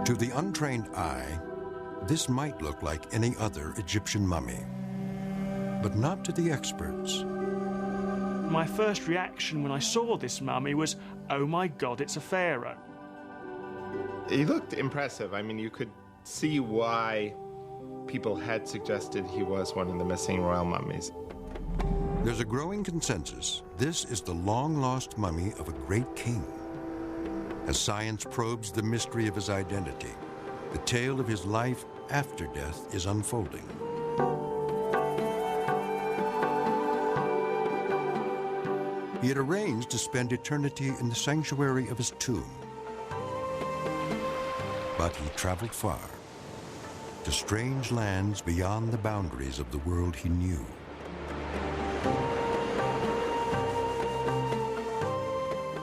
To the untrained eye, this might look like any other Egyptian mummy, but not to the experts. My first reaction when I saw this mummy was, oh my God, it's a pharaoh. He looked impressive. I mean, you could see why people had suggested he was one of the missing royal mummies. There's a growing consensus this is the long-lost mummy of a great king. As science probes the mystery of his identity, the tale of his life after death is unfolding. He had arranged to spend eternity in the sanctuary of his tomb. But he traveled far, to strange lands beyond the boundaries of the world he knew.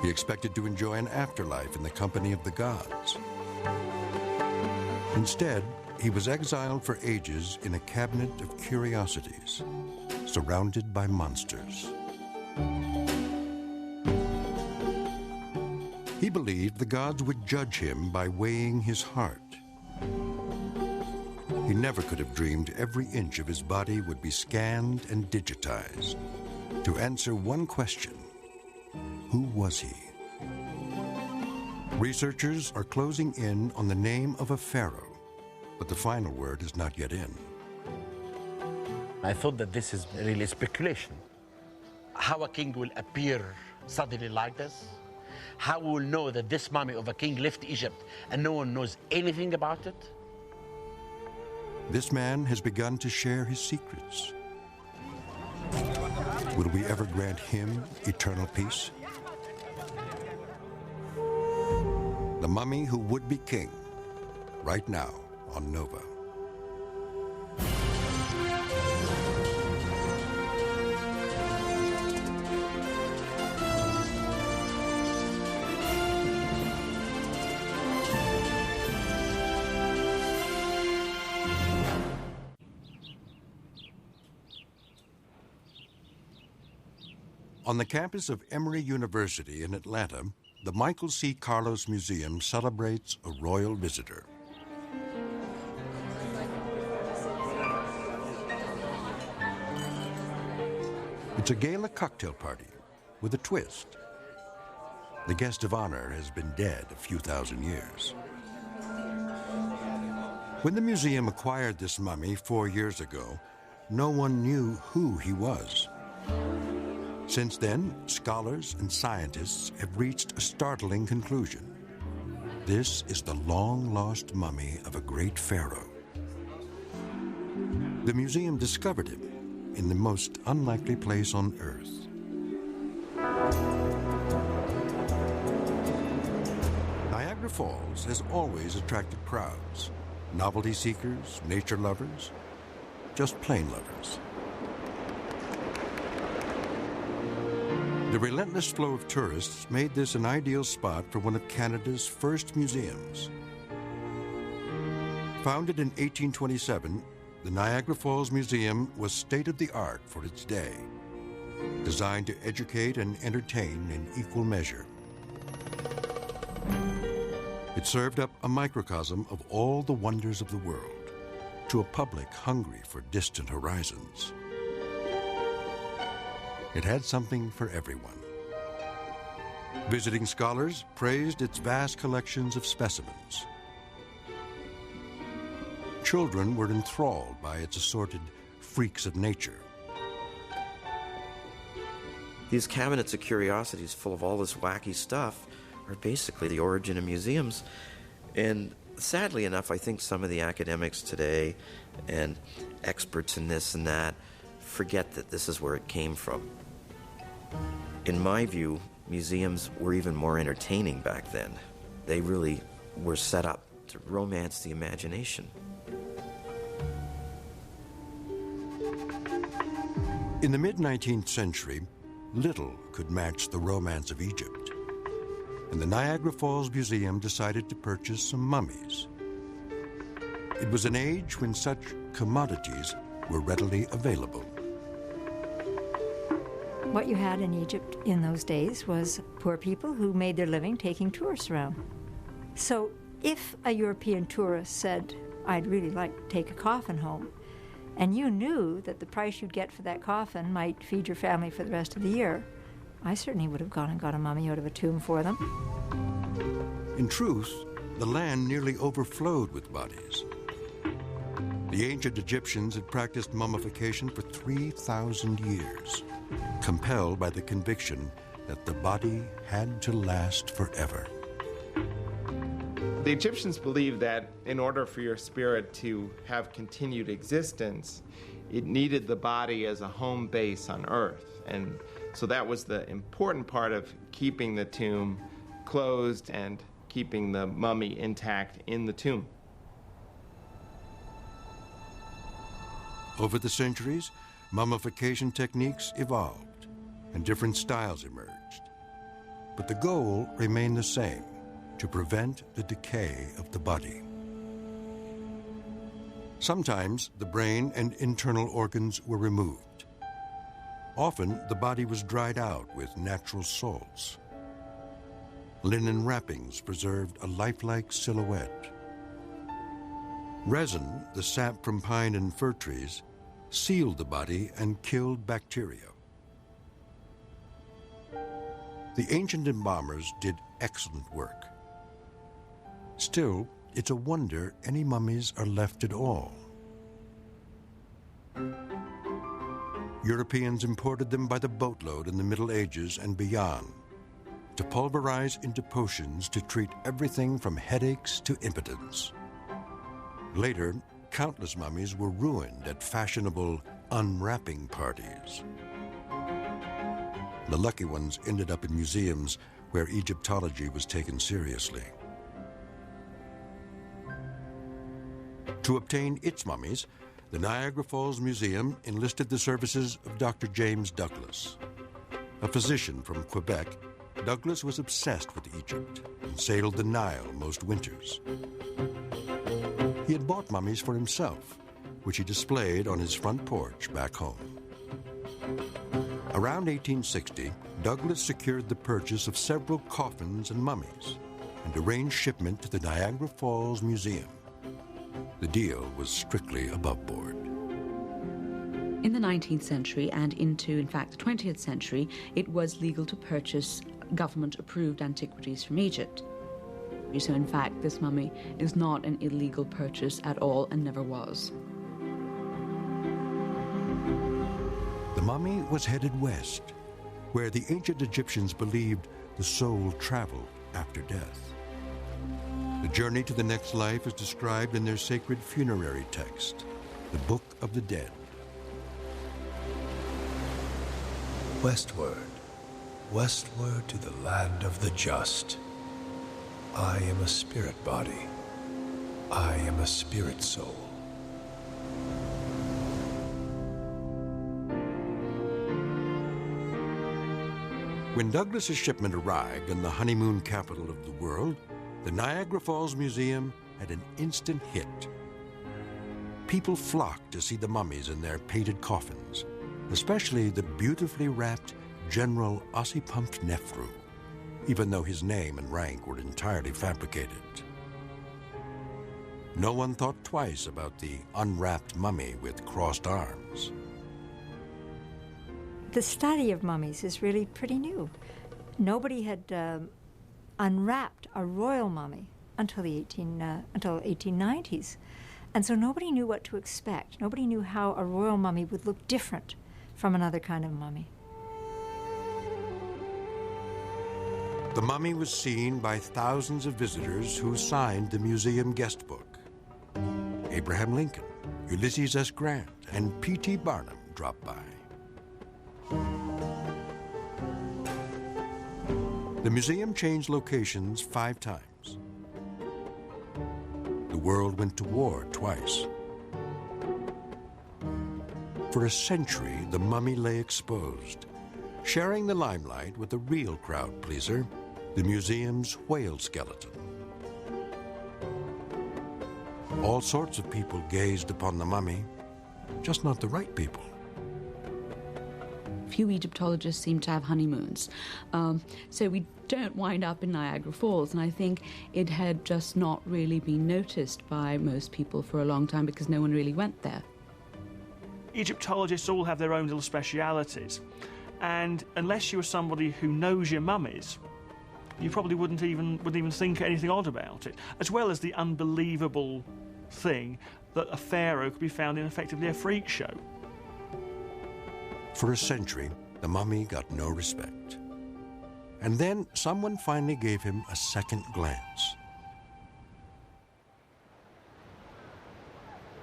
He expected to enjoy an afterlife in the company of the gods. Instead, he was exiled for ages in a cabinet of curiosities, surrounded by monsters. He believed the gods would judge him by weighing his heart. He never could have dreamed every inch of his body would be scanned and digitized to answer one question: who was he? Researchers are closing in on the name of a pharaoh, but the final word is not yet in. I thought that this is really speculation. How a king will appear suddenly like this? How we will know that this mummy of a king left Egypt and no one knows anything about it? This man has begun to share his secrets. Will we ever grant him eternal peace? The Mummy Who Would Be King, right now on Nova. On the campus of Emory University in Atlanta, the Michael C. Carlos Museum celebrates a royal visitor. It's a gala cocktail party with a twist. The guest of honor has been dead a few thousand years. When the museum acquired this mummy 4 years ago, no one knew who he was. Since then, scholars and scientists have reached a startling conclusion. This is the long-lost mummy of a great pharaoh. The museum discovered him in the most unlikely place on Earth. Niagara Falls has always attracted crowds. Novelty seekers, nature lovers, just plain lovers. The relentless flow of tourists made this an ideal spot for one of Canada's first museums. Founded in 1827, the Niagara Falls Museum was state-of-the-art for its day, designed to educate and entertain in equal measure. It served up a microcosm of all the wonders of the world to a public hungry for distant horizons. It had something for everyone. Visiting scholars praised its vast collections of specimens. Children were enthralled by its assorted freaks of nature. These cabinets of curiosities full of all this wacky stuff are basically the origin of museums. And sadly enough, I think some of the academics today and experts in this and that forget that this is where it came from. In my view, museums were even more entertaining back then. They really were set up to romance the imagination. In the mid-19th century, little could match the romance of Egypt, and the Niagara Falls Museum decided to purchase some mummies. It was an age when such commodities were readily available. What you had in Egypt in those days was poor people who made their living taking tourists around. So If a European tourist said, "I'd really like to take a coffin home," and you knew that the price you'd get for that coffin might feed your family for the rest of the year, I certainly would have gone and got a mummy out of a tomb for them. In truth, the land nearly overflowed with bodies. The ancient Egyptians had practiced mummification for 3,000 years, compelled by the conviction that the body had to last forever. The Egyptians believed that in order for your spirit to have continued existence, it needed the body as a home base on earth. And so that was the important part of keeping the tomb closed and keeping the mummy intact in the tomb. Over the centuries, mummification techniques evolved and different styles emerged. But the goal remained the same: to prevent the decay of the body. Sometimes the brain and internal organs were removed. Often the body was dried out with natural salts. Linen wrappings preserved a lifelike silhouette. Resin, the sap from pine and fir trees, sealed the body and killed bacteria. The ancient embalmers did excellent work. Still, it's a wonder any mummies are left at all. Europeans imported them by the boatload in the Middle Ages and beyond, to pulverize into potions to treat everything from headaches to impotence. Later, countless mummies were ruined at fashionable unwrapping parties. The lucky ones ended up in museums where Egyptology was taken seriously. To obtain its mummies, the Niagara Falls Museum enlisted the services of Dr. James Douglas. A physician from Quebec, Douglas was obsessed with Egypt and sailed the Nile most winters. He had bought mummies for himself, which he displayed on his front porch back home. Around 1860, Douglas secured the purchase of several coffins and mummies and arranged shipment to the Niagara Falls Museum. The deal was strictly above board. In the 19th century and into, in fact, the 20th century, it was legal to purchase government-approved antiquities from Egypt. So, in fact, this mummy is not an illegal purchase at all and never was. The mummy was headed west, where the ancient Egyptians believed the soul traveled after death. The journey to the next life is described in their sacred funerary text, the Book of the Dead. Westward, westward to the land of the just. I am a spirit body. I am a spirit soul. When Douglas's shipment arrived in the honeymoon capital of the world, the Niagara Falls Museum had an instant hit. People flocked to see the mummies in their painted coffins, especially the beautifully wrapped General Ossipumped Nefru, even though his name and rank were entirely fabricated. No one thought twice about the unwrapped mummy with crossed arms. The study of mummies is really pretty new. Nobody had unwrapped a royal mummy until the 1890s. And so nobody knew what to expect. Nobody knew how a royal mummy would look different from another kind of mummy. The mummy was seen by thousands of visitors who signed the museum guest book. Abraham Lincoln, Ulysses S. Grant, and P.T. Barnum dropped by. The museum changed locations 5 times. The world went to war twice. For a century, the mummy lay exposed, sharing the limelight with the real crowd pleaser, the museum's whale skeleton. All sorts of people gazed upon the mummy, just not the right people. Few Egyptologists seem to have honeymoons. So we don't wind up in Niagara Falls, and I think it had just not really been noticed by most people for a long time because no one really went there. Egyptologists all have their own little specialities, and unless you are somebody who knows your mummies, you probably wouldn't even think anything odd about it, as well as the unbelievable thing that a pharaoh could be found in effectively a freak show. For a century, the mummy got no respect. And then someone finally gave him a second glance.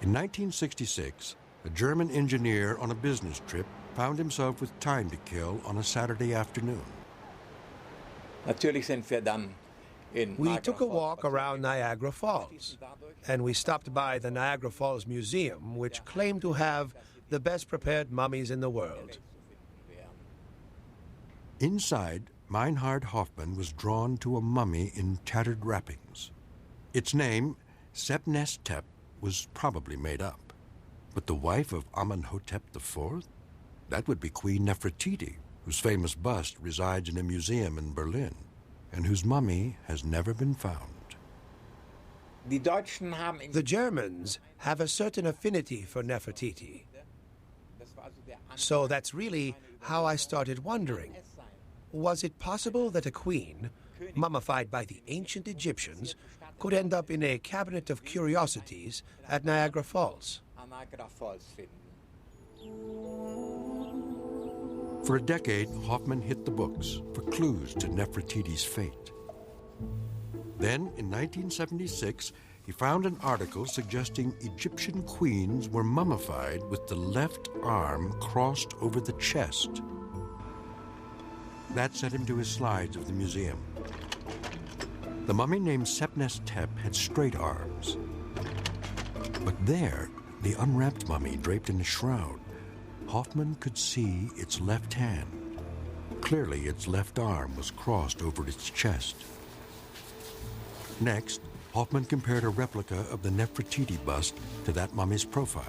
In 1966, a German engineer on a business trip found himself with time to kill on a Saturday afternoon. We took a walk around Niagara Falls, and we stopped by the Niagara Falls Museum, which claimed to have the best prepared mummies in the world. Inside, Meinhard Hoffmann was drawn to a mummy in tattered wrappings. Its name, Sebnestep, was probably made up. But the wife of Amenhotep IV? That would be Queen Nefertiti, whose famous bust resides in a museum in Berlin, and whose mummy has never been found. The Germans have a certain affinity for Nefertiti. So that's really how I started wondering. Was it possible that a queen, mummified by the ancient Egyptians, could end up in a cabinet of curiosities at Niagara Falls? For a decade, Hoffmann hit the books for clues to Nefertiti's fate. Then, in 1976, he found an article suggesting Egyptian queens were mummified with the left arm crossed over the chest. That set him to his slides of the museum. The mummy named Sebnestep had straight arms. But there, the unwrapped mummy draped in a shroud, Hoffmann could see its left hand. Clearly, its left arm was crossed over its chest. Next, Hoffmann compared a replica of the Nefertiti bust to that mummy's profile.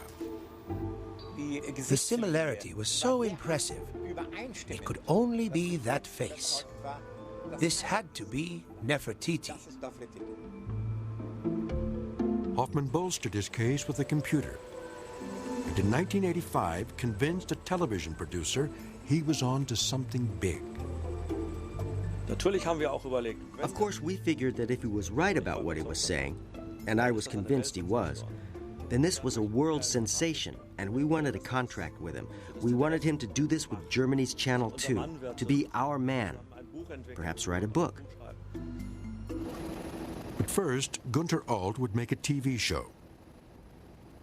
The similarity was so impressive. It could only be that face. This had to be Nefertiti. Hoffmann bolstered his case with a computer, and in 1985 convinced a television producer he was on to something big. Of course, we figured that if he was right about what he was saying, and I was convinced he was, then this was a world sensation, and we wanted a contract with him. We wanted him to do this with Germany's Channel 2, to be our man, perhaps write a book. But first, Gunter Alt would make a TV show.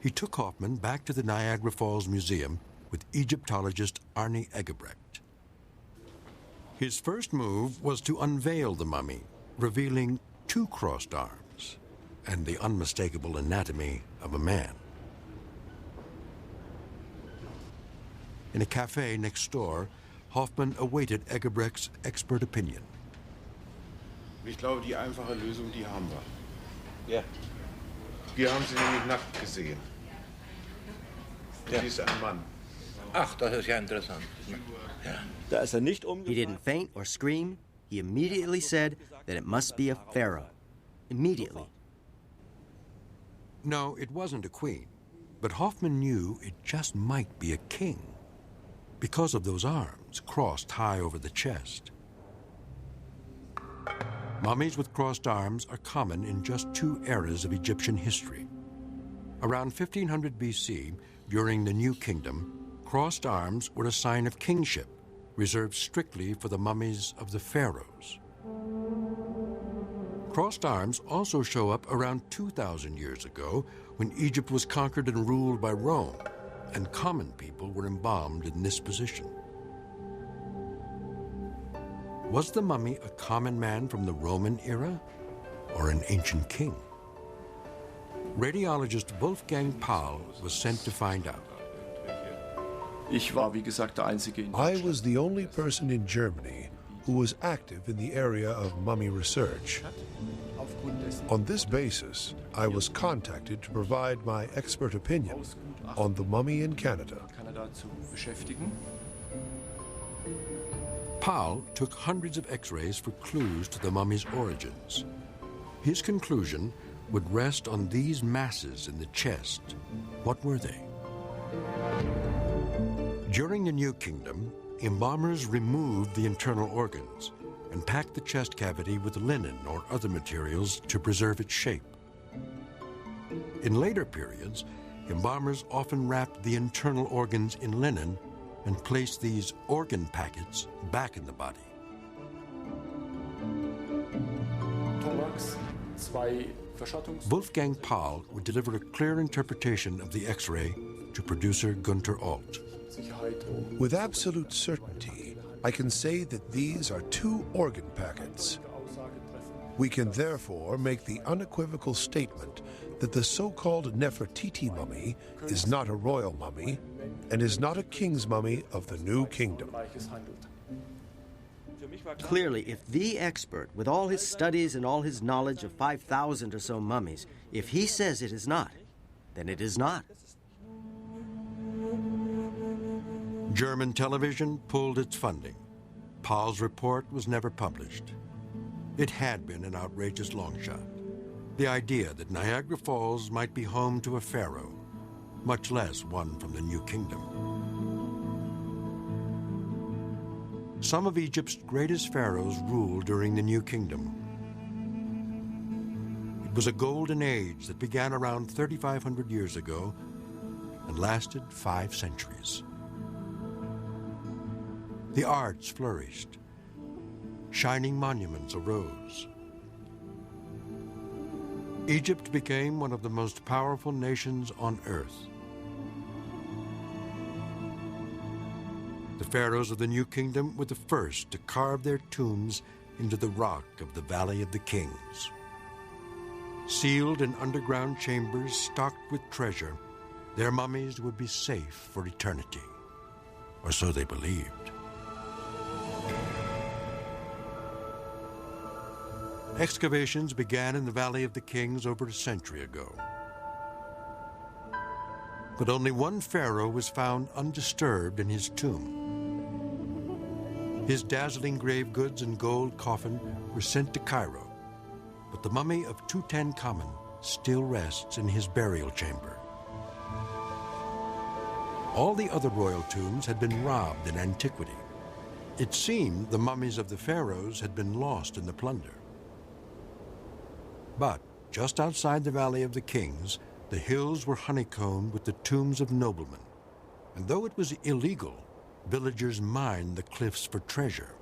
He took Hoffmann back to the Niagara Falls Museum with Egyptologist Arnie Egebrecht. His first move was to unveil the mummy, revealing two crossed arms and the unmistakable anatomy of a man. In a cafe next door, Hoffmann awaited Egebrecht's expert opinion. Ich glaube, die einfache Lösung, die haben wir. Ja. Wir haben sie nämlich nackt gesehen. Sie ist ein Mann. Ach, das ist ja interessant. Ja. Da ist nicht He didn't faint or scream. He immediately said that it must be a pharaoh. Immediately. No, it wasn't a queen, but Hoffmann knew it just might be a king because of those arms crossed high over the chest. Mummies with crossed arms are common in just two eras of Egyptian history. Around 1500 BC, during the New Kingdom, crossed arms were a sign of kingship, reserved strictly for the mummies of the pharaohs. Crossed arms also show up around 2,000 years ago when Egypt was conquered and ruled by Rome, and common people were embalmed in this position. Was the mummy a common man from the Roman era or an ancient king? Radiologist Wolfgang Pahl was sent to find out. I was the only person in Germany who was active in the area of mummy research. On this basis, I was contacted to provide my expert opinion on the mummy in Canada. Paul took hundreds of x-rays for clues to the mummy's origins. His conclusion would rest on these masses in the chest. What were they? During the New Kingdom, embalmers removed the internal organs and packed the chest cavity with linen or other materials to preserve its shape. In later periods, embalmers often wrapped the internal organs in linen and placed these organ packets back in the body. Wolfgang Paul would deliver a clear interpretation of the X-ray to producer Gunther Alt. With absolute certainty, I can say that these are two organ packets. We can therefore make the unequivocal statement that the so-called Nefertiti mummy is not a royal mummy and is not a king's mummy of the New Kingdom. Clearly, if the expert, with all his studies and all his knowledge of 5,000 or so mummies, if he says it is not, then it is not. German television pulled its funding. Paul's report was never published. It had been an outrageous longshot. The idea that Niagara Falls might be home to a pharaoh, much less one from the New Kingdom. Some of Egypt's greatest pharaohs ruled during the New Kingdom. It was a golden age that began around 3,500 years ago and lasted 5 centuries. The arts flourished. Shining monuments arose. Egypt became one of the most powerful nations on earth. The pharaohs of the New Kingdom were the first to carve their tombs into the rock of the Valley of the Kings. Sealed in underground chambers stocked with treasure, their mummies would be safe for eternity, or so they believed. Excavations began in the Valley of the Kings over a century ago. But only one pharaoh was found undisturbed in his tomb. His dazzling grave goods and gold coffin were sent to Cairo, but the mummy of Tutankhamun still rests in his burial chamber. All the other royal tombs had been robbed in antiquity. It seemed the mummies of the pharaohs had been lost in the plunder. But just outside the Valley of the Kings, the hills were honeycombed with the tombs of noblemen. And though it was illegal, villagers mined the cliffs for treasure.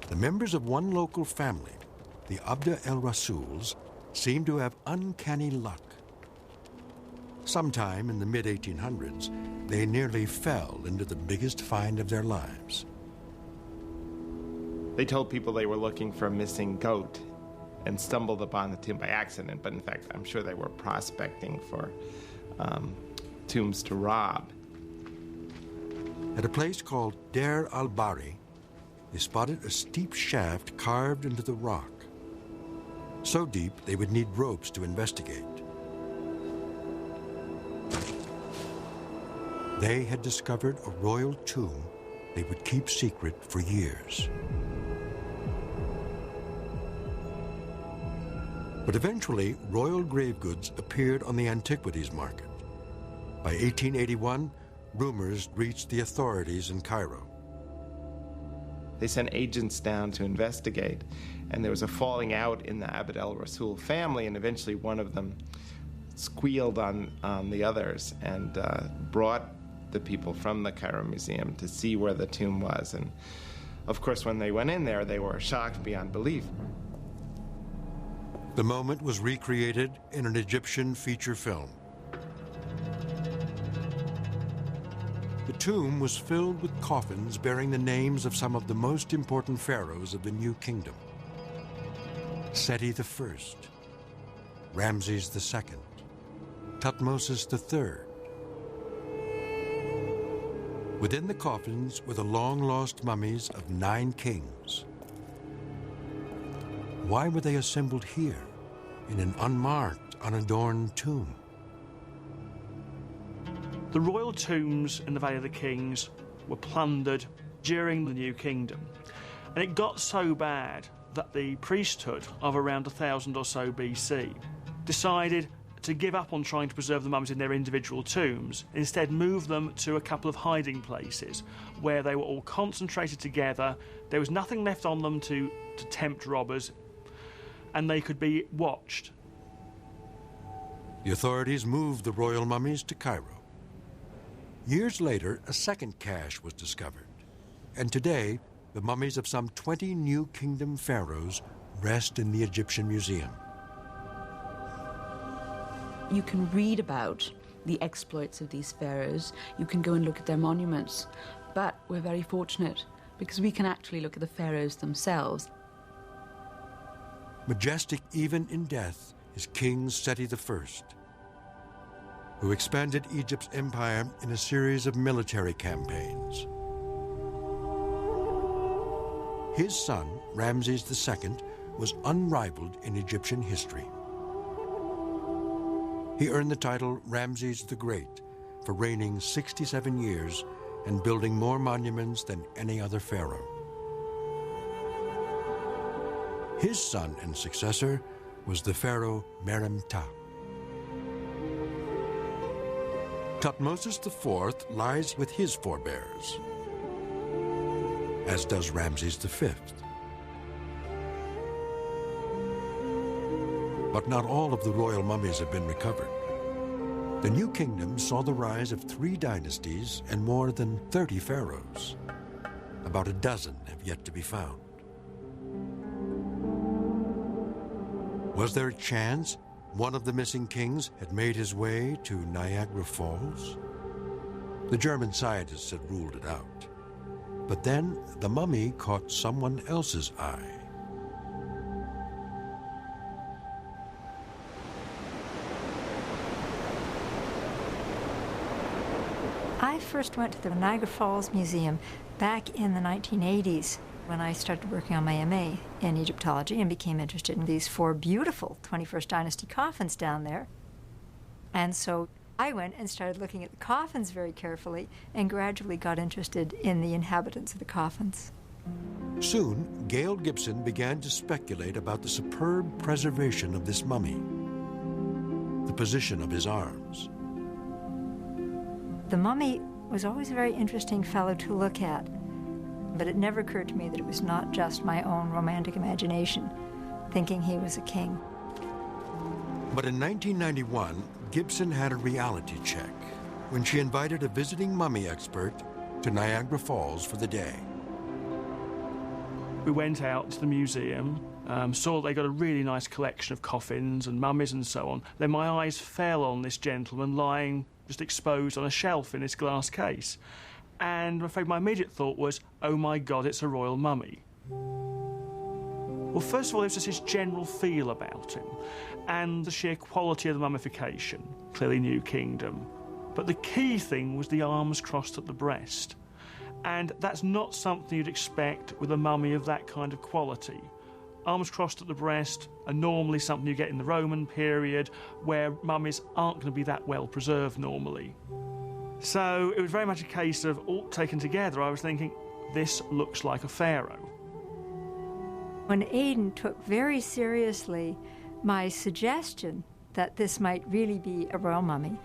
The members of one local family, the Abd el-Rasuls, seemed to have uncanny luck. Sometime in the mid-1800s, they nearly fell into the biggest find of their lives. They told people they were looking for a missing goat and stumbled upon the tomb by accident, but in fact, I'm sure they were prospecting for tombs to rob. At a place called Der al-Bari, they spotted a steep shaft carved into the rock. So deep, they would need ropes to investigate. They had discovered a royal tomb they would keep secret for years. But eventually, royal grave goods appeared on the antiquities market. By 1881, rumors reached the authorities in Cairo. They sent agents down to investigate, and there was a falling out in the Abd el-Rasul family, and eventually one of them squealed on the others and brought the people from the Cairo Museum to see where the tomb was. And of course, when they went in there, they were shocked beyond belief. The moment was recreated in an Egyptian feature film. The tomb was filled with coffins bearing the names of some of the most important pharaohs of the New Kingdom. Seti I, Ramses II, Thutmose III. Within the coffins were the long-lost mummies of 9 kings. Why were they assembled here, in an unmarked, unadorned tomb? The royal tombs in the Valley of the Kings were plundered during the New Kingdom. And it got so bad that the priesthood of around 1000 or so BC decided to give up on trying to preserve the mummies in their individual tombs, instead move them to a couple of hiding places where they were all concentrated together. There was nothing left on them to tempt robbers, and they could be watched. The authorities moved the royal mummies to Cairo. Years later, a second cache was discovered, and today the mummies of some 20 New Kingdom pharaohs rest in the Egyptian Museum. You can read about the exploits of these pharaohs. You can go and look at their monuments. But we're very fortunate because we can actually look at the pharaohs themselves. Majestic even in death is King Seti I, who expanded Egypt's empire in a series of military campaigns. His son, Ramses II, was unrivaled in Egyptian history. He earned the title Ramses the Great for reigning 67 years and building more monuments than any other pharaoh. His son and successor was the pharaoh Merenptah. Thutmose IV lies with his forebears, as does Ramses V. But not all of the royal mummies have been recovered. The New Kingdom saw the rise of 3 dynasties and more than 30 pharaohs. About a dozen have yet to be found. Was there a chance one of the missing kings had made his way to Niagara Falls? The German scientists had ruled it out. But then the mummy caught someone else's eye. I first went to the Niagara Falls Museum back in the 1980s when I started working on my MA in Egyptology and became interested in these 4 beautiful 21st Dynasty coffins down there. And so I went and started looking at the coffins very carefully and gradually got interested in the inhabitants of the coffins. Soon, Gail Gibson began to speculate about the superb preservation of this mummy, the position of his arms. The mummy was always a very interesting fellow to look at, but it never occurred to me that it was not just my own romantic imagination, thinking he was a king. But in 1991, Gibson had a reality check when she invited a visiting mummy expert to Niagara Falls for the day. We went out to the museum, saw they got a really nice collection of coffins and mummies and so on. Then my eyes fell on this gentleman lying just exposed on a shelf in this glass case. And I'm afraid my immediate thought was, oh my God, it's a royal mummy. Well, first of all, it was just his general feel about him and the sheer quality of the mummification, clearly New Kingdom. But the key thing was the arms crossed at the breast. And that's not something you'd expect with a mummy of that kind of quality. Arms crossed at the breast are normally something you get in the Roman period, where mummies aren't going to be that well preserved normally. So it was very much a case of, all taken together, I was thinking, this looks like a pharaoh. When Aidan took very seriously my suggestion that this might really be a royal mummy,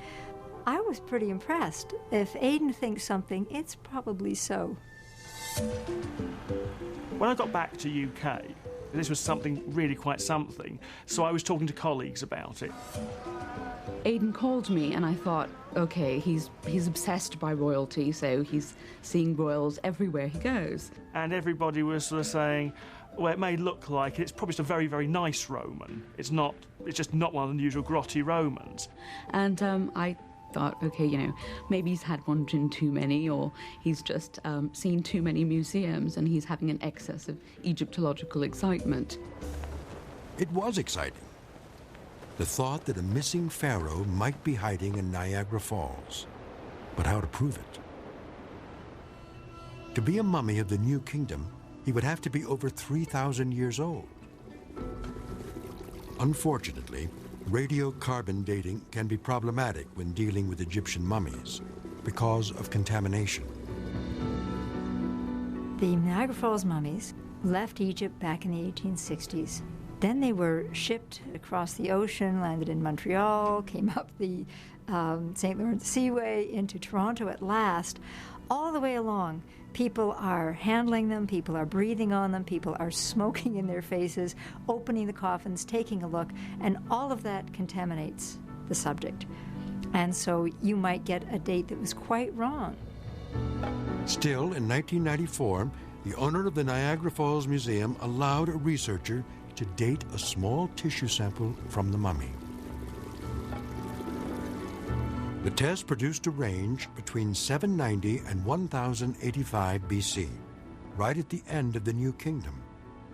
I was pretty impressed. If Aidan thinks something, it's probably so. When I got back to UK, this was something really quite something, so I was talking to colleagues about it. Aidan called me and I thought, okay, he's obsessed by royalty, so he's seeing royals everywhere he goes. And everybody was sort of saying, well, it may look like it's probably just a very, very nice Roman. It's just not one of the usual grotty Romans. And I thought, okay, maybe he's had one gin too many, or he's just seen too many museums and he's having an excess of Egyptological excitement. It was exciting. The thought that a missing pharaoh might be hiding in Niagara Falls. But how to prove it? To be a mummy of the New Kingdom, he would have to be over 3,000 years old. Unfortunately, radiocarbon dating can be problematic when dealing with Egyptian mummies because of contamination. The Niagara Falls mummies left Egypt back in the 1860s. Then they were shipped across the ocean, landed in Montreal, came up the St. Lawrence Seaway into Toronto at last. All the way along, people are handling them, people are breathing on them, people are smoking in their faces, opening the coffins, taking a look, and all of that contaminates the subject. And so you might get a date that was quite wrong. Still, in 1994, the owner of the Niagara Falls Museum allowed a researcher to date a small tissue sample from the mummy. The test produced a range between 790 and 1085 BC, right at the end of the New Kingdom,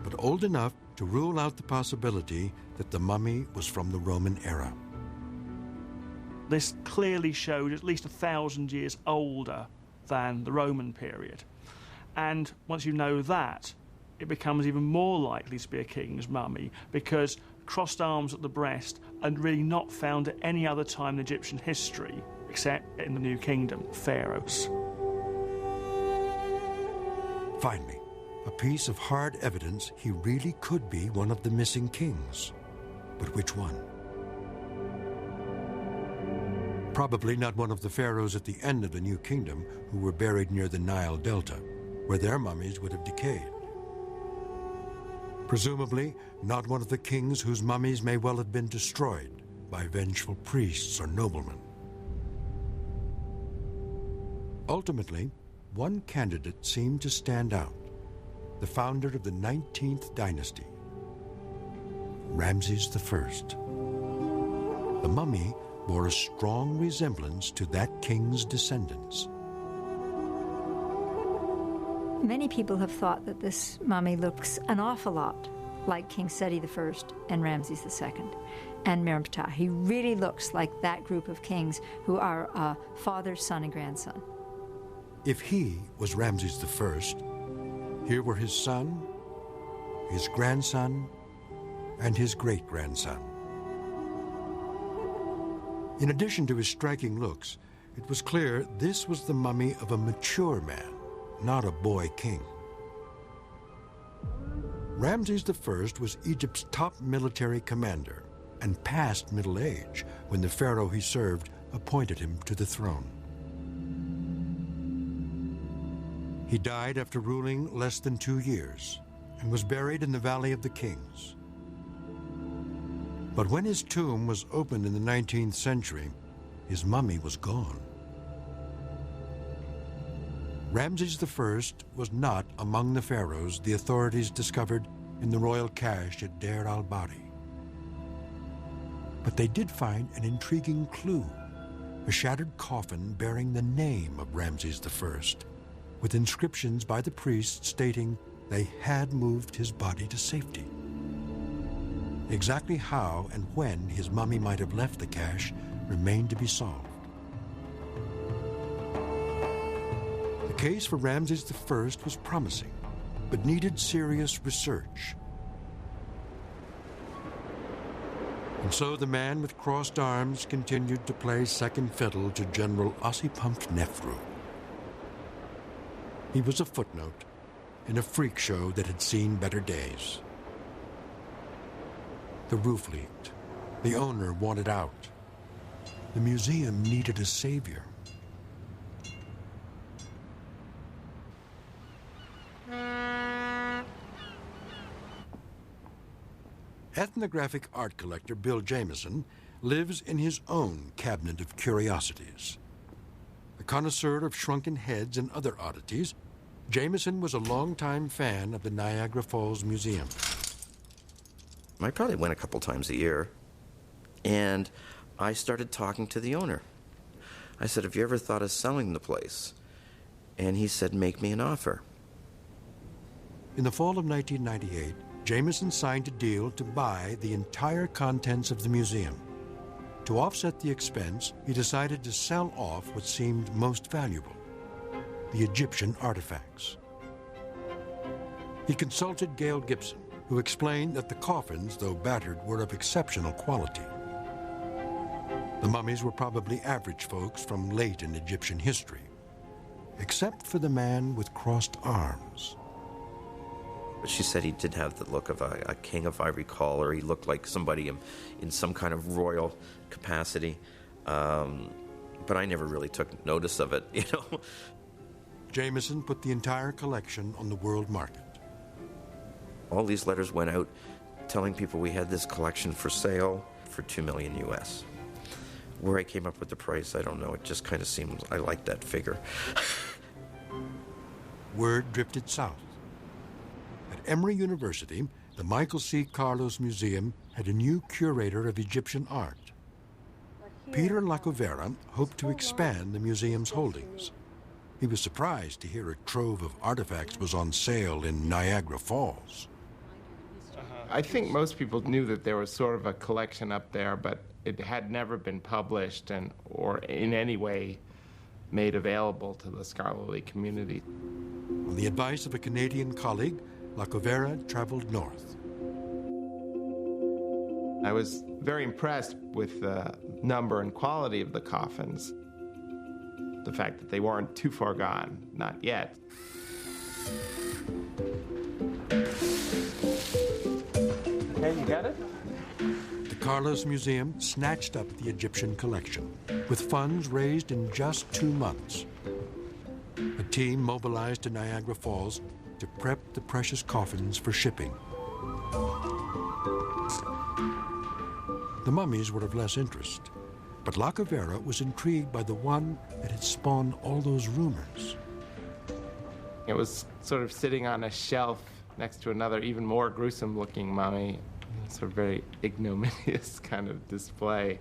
but old enough to rule out the possibility that the mummy was from the Roman era. This clearly showed at least 1,000 years older than the Roman period. And once you know that, it becomes even more likely to be a king's mummy, because crossed arms at the breast are really not found at any other time in Egyptian history, except in the New Kingdom, pharaohs. Finally, a piece of hard evidence he really could be one of the missing kings. But which one? Probably not one of the pharaohs at the end of the New Kingdom who were buried near the Nile Delta, where their mummies would have decayed. Presumably, not one of the kings whose mummies may well have been destroyed by vengeful priests or noblemen. Ultimately, one candidate seemed to stand out, the founder of the 19th dynasty, Ramses I. The mummy bore a strong resemblance to that king's descendants. Many people have thought that this mummy looks an awful lot like King Seti I and Ramses II and Merenptah. He really looks like that group of kings who are father, son, and grandson. If he was Ramses I, here were his son, his grandson, and his great-grandson. In addition to his striking looks, it was clear this was the mummy of a mature man, not a boy king. Ramses I was Egypt's top military commander and past middle age when the pharaoh he served appointed him to the throne. He died after ruling less than 2 years and was buried in the Valley of the Kings. But when his tomb was opened in the 19th century, his mummy was gone. Ramses I was not among the pharaohs the authorities discovered in the royal cache at Deir al-Bahri. But they did find an intriguing clue, a shattered coffin bearing the name of Ramses I, with inscriptions by the priests stating they had moved his body to safety. Exactly how and when his mummy might have left the cache remained to be solved. The case for Ramses I was promising, but needed serious research. And so the man with crossed arms continued to play second fiddle to General Ossipumped Nefru. He was a footnote in a freak show that had seen better days. The roof leaked. The owner wanted out. The museum needed a savior. Ethnographic art collector Bill Jameson lives in his own cabinet of curiosities. A connoisseur of shrunken heads and other oddities, Jameson was a longtime fan of the Niagara Falls Museum. I probably went a couple times a year, and I started talking to the owner. I said, "Have you ever thought of selling the place?" And he said, "Make me an offer." In the fall of 1998, Jameson signed a deal to buy the entire contents of the museum. To offset the expense, he decided to sell off what seemed most valuable, the Egyptian artifacts. He consulted Gail Gibson, who explained that the coffins, though battered, were of exceptional quality. The mummies were probably average folks from late in Egyptian history. except for the man with crossed arms. But she said he did have the look of a king, if I recall, or he looked like somebody in some kind of royal capacity. But I never really took notice of it, you know. Jameson put the entire collection on the world market. All these letters went out telling people we had this collection for sale for $2 million US. Where I came up with the price, I don't know. It just kind of seems I liked that figure. Word drifted south. At Emory University, the Michael C. Carlos Museum had a new curator of Egyptian art. Peter Lacovera hoped to expand the museum's holdings. He was surprised to hear a trove of artifacts was on sale in Niagara Falls. I think most people knew that there was sort of a collection up there, but it had never been published or in any way made available to the scholarly community. On the advice of a Canadian colleague, Lacovera traveled north. I was very impressed with the number and quality of the coffins. The fact that they weren't too far gone, not yet. Okay, you got it? The Carlos Museum snatched up the Egyptian collection, with funds raised in just 2 months. A team mobilized to Niagara Falls to prep the precious coffins for shipping. The mummies were of less interest, but Lacovera was intrigued by the one that had spawned all those rumors. It was sort of sitting on a shelf next to another even more gruesome-looking mummy. Sort of very ignominious kind of display.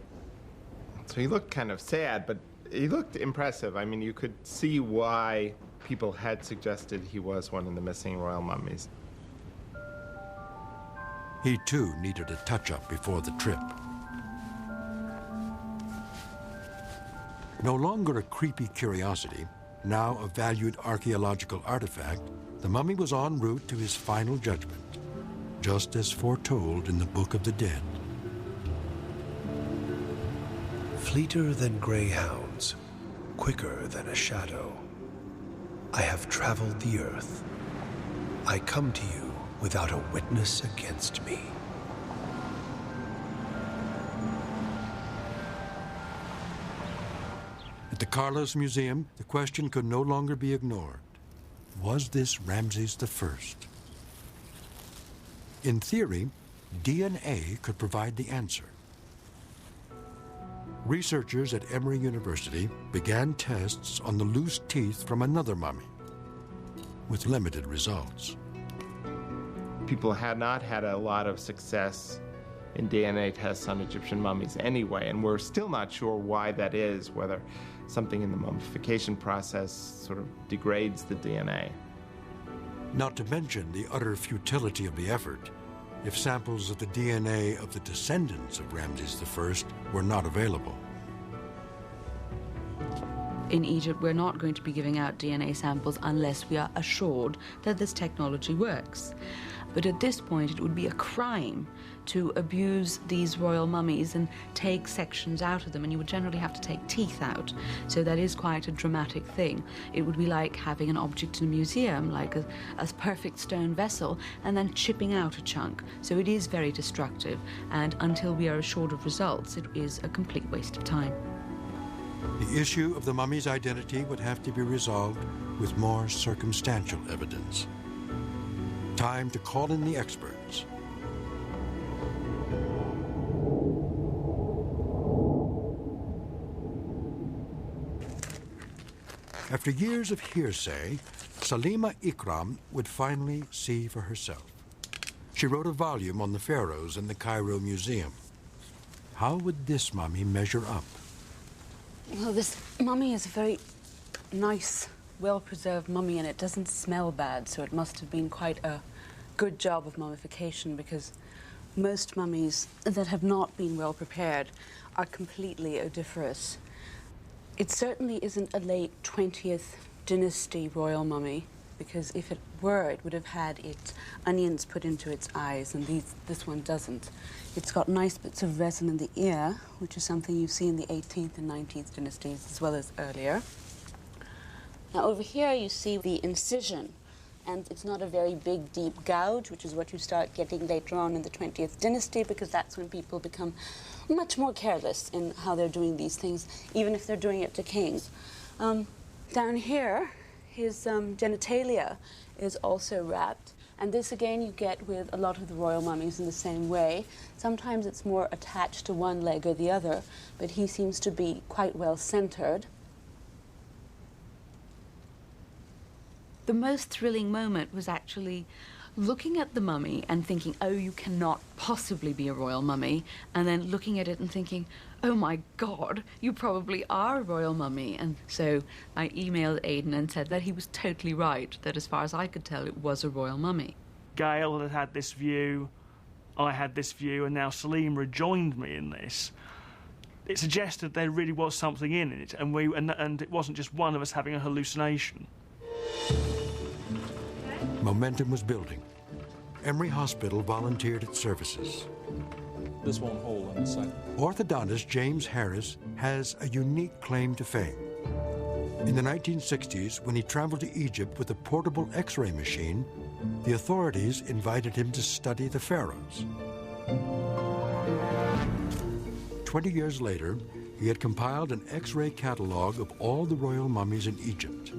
So he looked kind of sad, but he looked impressive. I mean, you could see why people had suggested he was one of the missing royal mummies. He too needed a touch-up before the trip. No longer a creepy curiosity, now a valued archaeological artifact, the mummy was en route to his final judgment, just as foretold in the Book of the Dead. Fleeter than greyhounds, quicker than a shadow, I have traveled the earth. I come to you without a witness against me. At the Carlos Museum, the question could no longer be ignored. Was this Ramses I? In theory, DNA could provide the answer. Researchers at Emory University began tests on the loose teeth from another mummy, with limited results. People had not had a lot of success in DNA tests on Egyptian mummies anyway, and we're still not sure why that is, whether something in the mummification process sort of degrades the DNA. Not to mention the utter futility of the effort if samples of the DNA of the descendants of Ramses I were not available. In Egypt, we're not going to be giving out DNA samples unless we are assured that this technology works. But at this point, it would be a crime to abuse these royal mummies and take sections out of them, and you would generally have to take teeth out. So that is quite a dramatic thing. It would be like having an object in a museum, like a perfect stone vessel, and then chipping out a chunk. So it is very destructive, and until we are assured of results, it is a complete waste of time. The issue of the mummy's identity would have to be resolved with more circumstantial evidence. Time to call in the experts. After years of hearsay, Salima Ikram would finally see for herself. She wrote a volume on the pharaohs in the Cairo Museum. How would this mummy measure up? Well, this mummy is a very nice, well-preserved mummy, and it doesn't smell bad, so it must have been quite a good job of mummification, because most mummies that have not been well prepared are completely odoriferous. It certainly isn't a late 20th dynasty royal mummy, because if it were, it would have had its onions put into its eyes, and this one doesn't. It's got nice bits of resin in the ear, which is something you see in the 18th and 19th dynasties, as well as earlier. Now over here you see the incision, and it's not a very big, deep gouge, which is what you start getting later on in the 20th dynasty, because that's when people become much more careless in how they're doing these things, even if they're doing it to kings. Down here, his genitalia is also wrapped, and this again you get with a lot of the royal mummies in the same way. Sometimes it's more attached to one leg or the other, but he seems to be quite well centered. The most thrilling moment was actually looking at the mummy and thinking, oh, you cannot possibly be a royal mummy, and then looking at it and thinking, oh my God, you probably are a royal mummy. And so I emailed Aidan and said that he was totally right, that as far as I could tell, it was a royal mummy. Gail had this view, I had this view, and now Salim rejoined me in this. It suggested there really was something in it, and it wasn't just one of us having a hallucination. Momentum was building. Emory Hospital volunteered its services. This won't hold in a second. Orthodontist James Harris has a unique claim to fame. In the 1960s, when he traveled to Egypt with a portable X-ray machine, the authorities invited him to study the pharaohs. 20 years later, he had compiled an X-ray catalog of all the royal mummies in Egypt.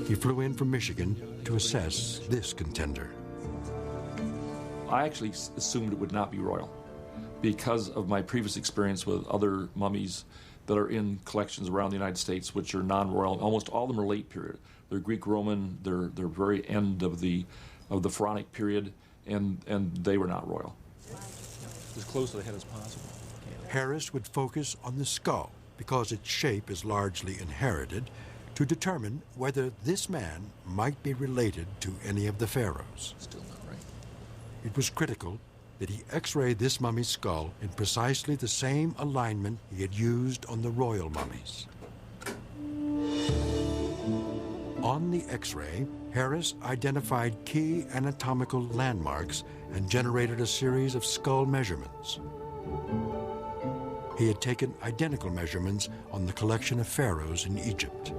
He flew in from Michigan to assess this contender. I actually assumed it would not be royal because of my previous experience with other mummies that are in collections around the United States, which are non-royal. Almost all of them are late period. They're Greek-Roman. They're very end of the Pharaonic period, and they were not royal. As close to the head as possible. Harris would focus on the skull because its shape is largely inherited, to determine whether this man might be related to any of the pharaohs. Still not right. It was critical that he X-ray this mummy's skull in precisely the same alignment he had used on the royal mummies. On the X-ray, Harris identified key anatomical landmarks and generated a series of skull measurements. He had taken identical measurements on the collection of pharaohs in Egypt.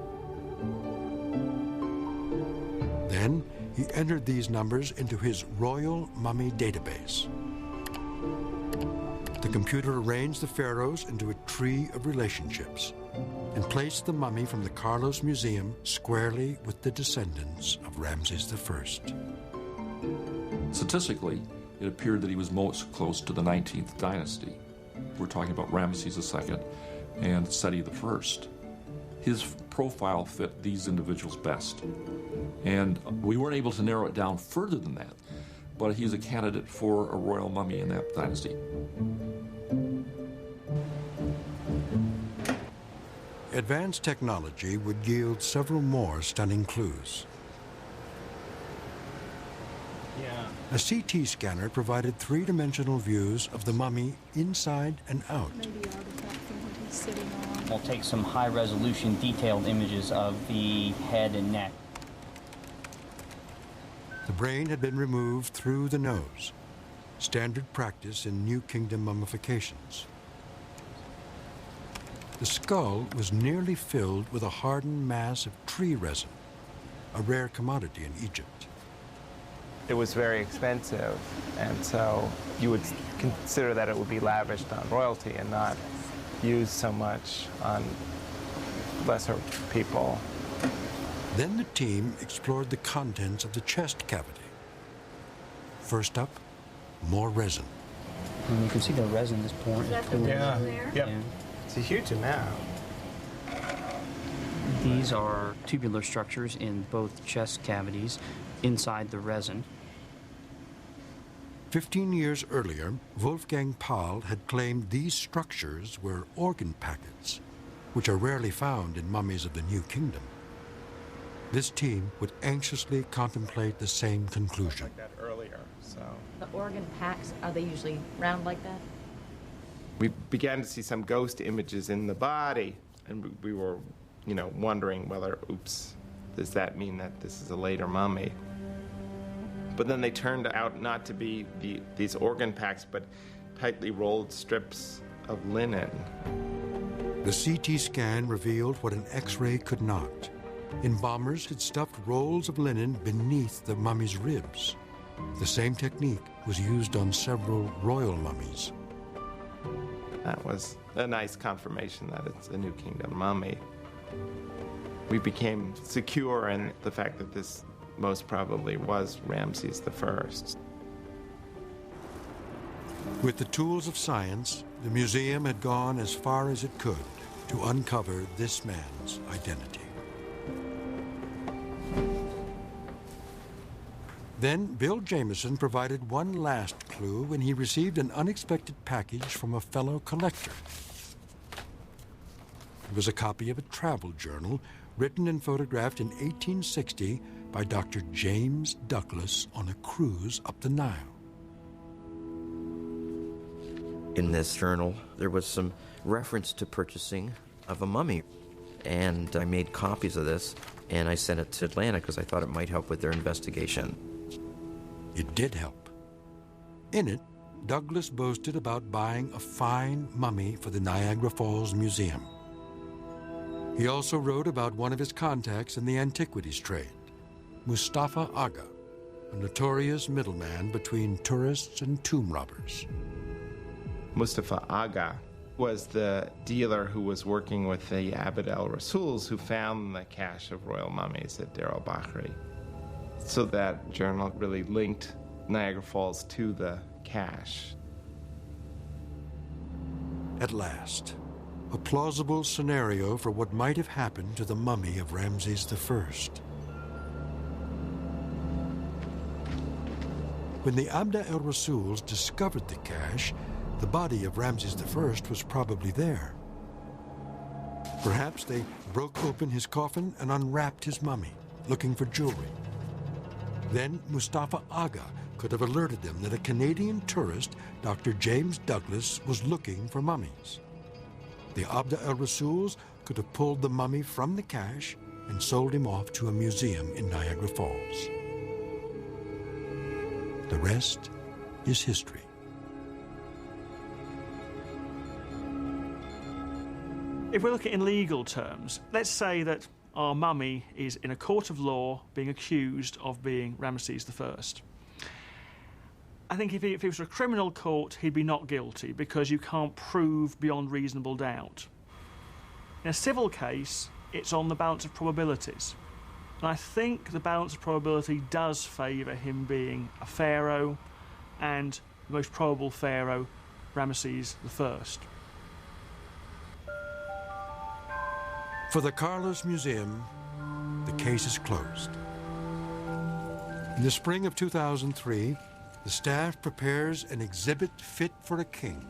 Then he entered these numbers into his Royal Mummy database. The computer arranged the pharaohs into a tree of relationships and placed the mummy from the Carlos Museum squarely with the descendants of Ramses I. Statistically, it appeared that he was most close to the 19th dynasty. We're talking about Ramses II and Seti I. His profile fit these individuals best. And we weren't able to narrow it down further than that, but he's a candidate for a royal mummy in that dynasty. Advanced technology would yield several more stunning clues. A CT scanner provided three-dimensional views of the mummy inside and out. We'll take some high-resolution detailed images of the head and neck. The brain had been removed through the nose, standard practice in New Kingdom mummifications. The skull was nearly filled with a hardened mass of tree resin, a rare commodity in Egypt. It was very expensive, and so you would consider that it would be lavished on royalty and not used so much on lesser people. Then the team explored the contents of the chest cavity. First up, more resin. And you can see the resin is pouring. Yeah. It's a huge amount. These are tubular structures in both chest cavities inside the resin. 15 years earlier, Wolfgang Paul had claimed these structures were organ packets, which are rarely found in mummies of the New Kingdom. This team would anxiously contemplate the same conclusion. Like that earlier, so. The organ packs, are they usually round like that? We began to see some ghost images in the body, and we were, wondering whether, oops, does that mean that this is a later mummy? But then they turned out not to be these organ packs, but tightly rolled strips of linen. The CT scan revealed what an X-ray could not. Embalmers had stuffed rolls of linen beneath the mummy's ribs. The same technique was used on several royal mummies. That was a nice confirmation that it's a New Kingdom mummy. We became secure in the fact that this most probably was Ramses I. With the tools of science, the museum had gone as far as it could to uncover this man's identity. Then Bill Jameson provided one last clue when he received an unexpected package from a fellow collector. It was a copy of a travel journal written and photographed in 1860 by Dr. James Douglas on a cruise up the Nile. In this journal, there was some reference to purchasing of a mummy. And I made copies of this, and I sent it to Atlanta because I thought it might help with their investigation. It did help. In it, Douglas boasted about buying a fine mummy for the Niagara Falls Museum. He also wrote about one of his contacts in the antiquities trade, Mustafa Aga, a notorious middleman between tourists and tomb robbers. Mustafa Aga was the dealer who was working with the Abd al-Rasuls who found the cache of royal mummies at Deir el-Bahri. So that journal really linked Niagara Falls to the cache. At last, a plausible scenario for what might have happened to the mummy of Ramses I. When the Abd al-Rasuls discovered the cache, the body of Ramses I was probably there. Perhaps they broke open his coffin and unwrapped his mummy, looking for jewelry. Then Mustafa Aga could have alerted them that a Canadian tourist, Dr. James Douglas, was looking for mummies. The Abd al-Rasuls could have pulled the mummy from the cache and sold him off to a museum in Niagara Falls. The rest is history. If we look at it in legal terms, let's say that our mummy is in a court of law being accused of being Ramses I. I think if it was a criminal court, he'd be not guilty because you can't prove beyond reasonable doubt. In a civil case, it's on the balance of probabilities. And I think the balance of probability does favour him being a pharaoh, and the most probable pharaoh, Ramses I. For the Carlos Museum, the case is closed. In the spring of 2003, the staff prepares an exhibit fit for a king.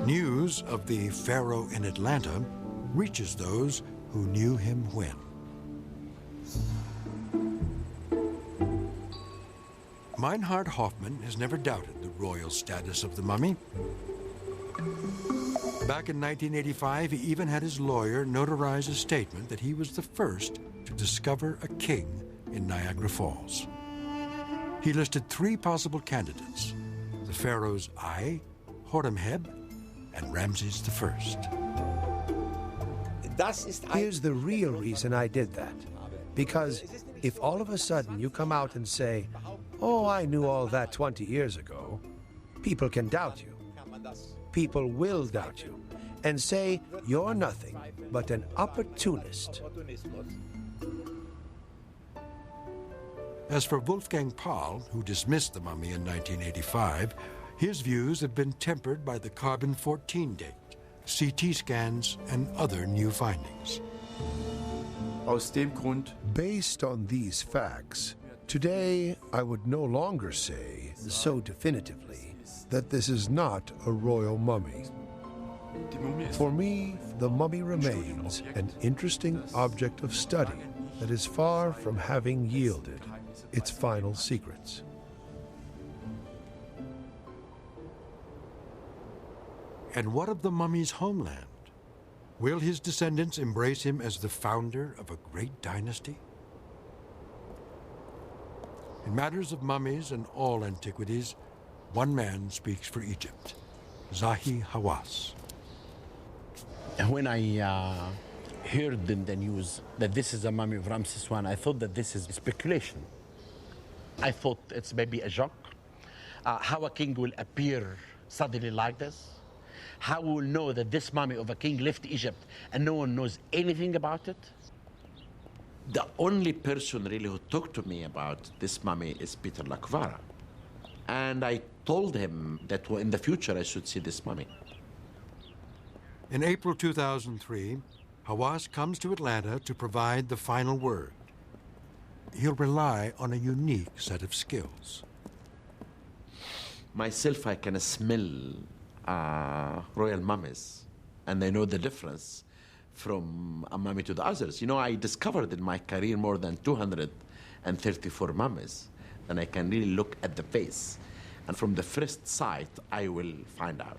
News of the pharaoh in Atlanta reaches those who knew him when. Meinhard Hoffmann has never doubted the royal status of the mummy. Back in 1985, he even had his lawyer notarize a statement that he was the first to discover a king in Niagara Falls. He listed 3 possible candidates: the pharaoh's Ai, Horemheb, and Ramses I. Here's the real reason I did that. Because if all of a sudden you come out and say, "Oh, I knew all that 20 years ago," people can doubt you. People will doubt you and say you're nothing but an opportunist. As for Wolfgang Paul, who dismissed the mummy in 1985, his views have been tempered by the carbon-14 date, CT scans, and other new findings. Based on these facts, today I would no longer say so definitively that this is not a royal mummy. For me, the mummy remains an interesting object of study that is far from having yielded its final secrets. And what of the mummy's homeland? Will his descendants embrace him as the founder of a great dynasty? In matters of mummies and all antiquities, one man speaks for Egypt. Zahi Hawass. When I heard in the news that this is a mummy of Ramses I, I thought that this is speculation. I thought it's maybe a joke. How a king will appear suddenly like this? How we will know that this mummy of a king left Egypt and no one knows anything about it? The only person really who talked to me about this mummy is Peter Lacovara. And I told him that in the future I should see this mummy. In April 2003, Hawass comes to Atlanta to provide the final word. He'll rely on a unique set of skills. Myself, I can smell royal mummies, and I know the difference from a mummy to the others. You know, I discovered in my career more than 234 mummies, and I can really look at the face. And from the first sight, I will find out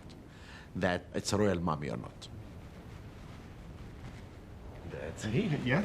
that it's a royal mummy or not. That's he, yeah.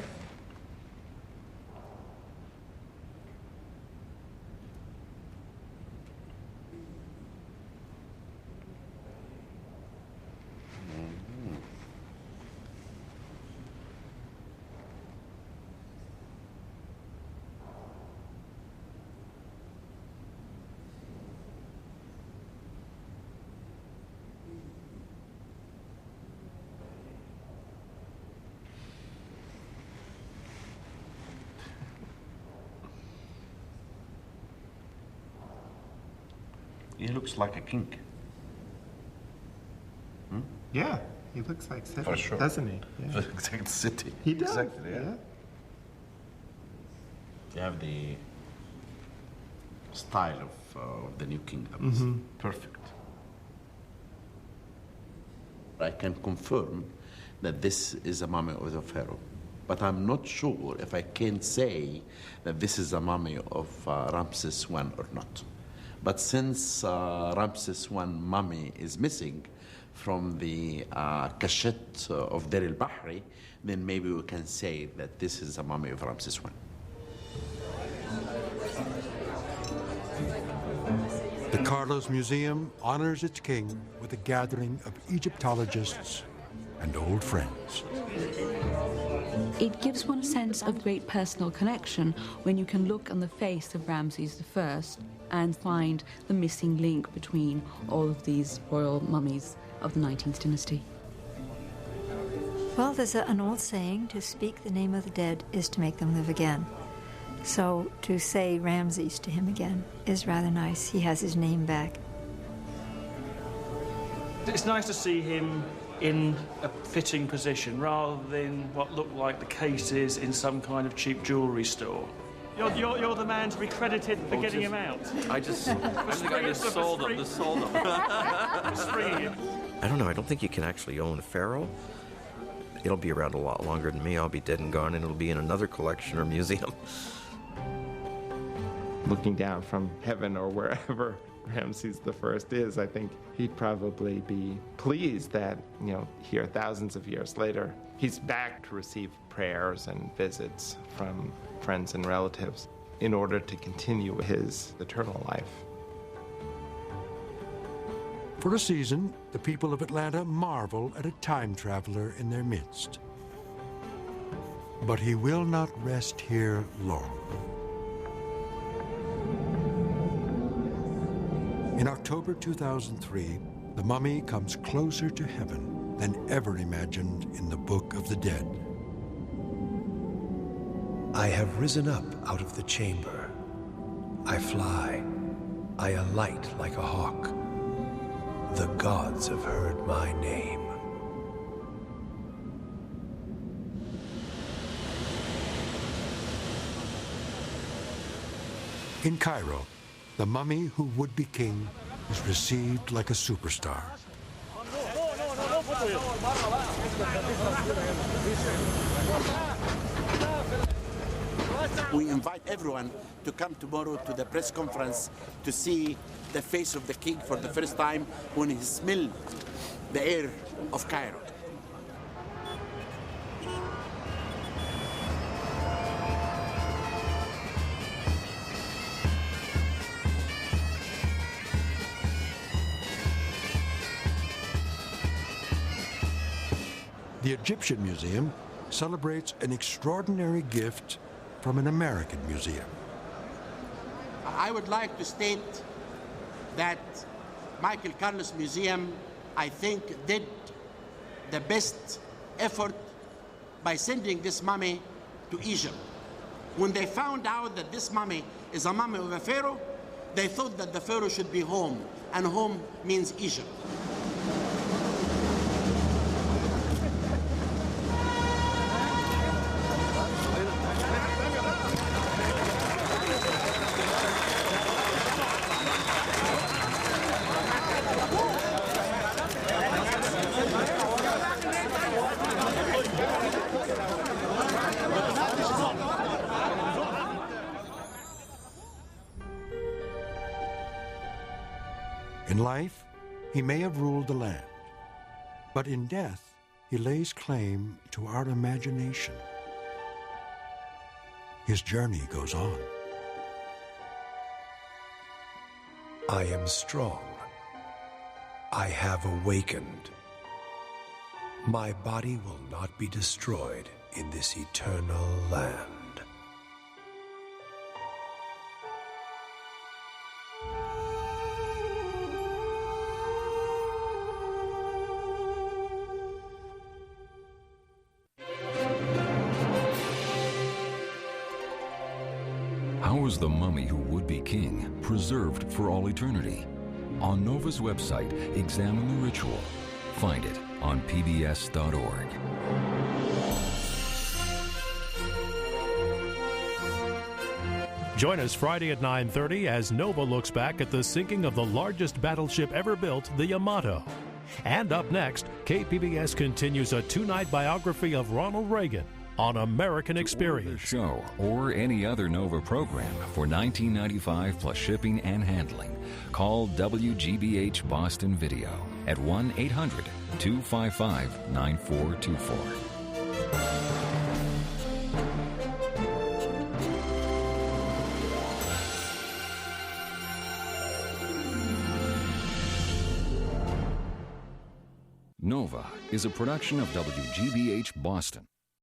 He looks like a king. Hmm? Yeah, he looks like City, For sure. doesn't he? Yeah. Exact city. He does. Exactly, yeah. You have the style of the new kingdoms. Mhm. Perfect. I can confirm that this is a mummy of the pharaoh, but I'm not sure if I can say that this is a mummy of Ramses I or not. But since Ramses I mummy is missing from the cachette of Deir el-Bahri, then maybe we can say that this is a mummy of Ramses I. The Carlos Museum honors its king with a gathering of Egyptologists and old friends. It gives one a sense of great personal connection when you can look on the face of Ramses I and find the missing link between all of these royal mummies of the 19th dynasty. Well, there's an old saying, to speak the name of the dead is to make them live again. So to say Ramses to him again is rather nice. He has his name back. It's nice to see him in a fitting position rather than what looked like the cases in some kind of cheap jewellery store. You're the man to be credited for getting him out. I'm the guy that sold him. I don't know. I don't think you can actually own a pharaoh. It'll be around a lot longer than me. I'll be dead and gone, and it'll be in another collection or museum. Looking down from heaven or wherever Ramses I is, I think he'd probably be pleased that, here thousands of years later, he's back to receive prayers and visits from friends and relatives in order to continue his eternal life. For a season, the people of Atlanta marvel at a time traveler in their midst. But he will not rest here long. In October 2003, the mummy comes closer to heaven than ever imagined in the Book of the Dead. I have risen up out of the chamber. I fly. I alight like a hawk. The gods have heard my name. In Cairo, the mummy who would be king is received like a superstar. We invite everyone to come tomorrow to the press conference to see the face of the king for the first time when he smells the air of Cairo. The Egyptian Museum celebrates an extraordinary gift from an American museum. I would like to state that Michael Carlos Museum, I think, did the best effort by sending this mummy to Egypt. When they found out that this mummy is a mummy of a pharaoh, they thought that the pharaoh should be home, and home means Egypt. In life, he may have ruled the land, but in death, he lays claim to our imagination. His journey goes on. I am strong. I have awakened. My body will not be destroyed in this eternal land. How is the mummy who would be king preserved for all eternity? On NOVA's website, examine the ritual. Find it on pbs.org. Join us Friday at 9:30 as NOVA looks back at the sinking of the largest battleship ever built, the Yamato. And up next, KPBS continues a two-night biography of Ronald Reagan on American Experience. The show or any other NOVA program for $19.95 plus shipping and handling. Call WGBH Boston Video at 1-800-255-9424. NOVA is a production of WGBH Boston.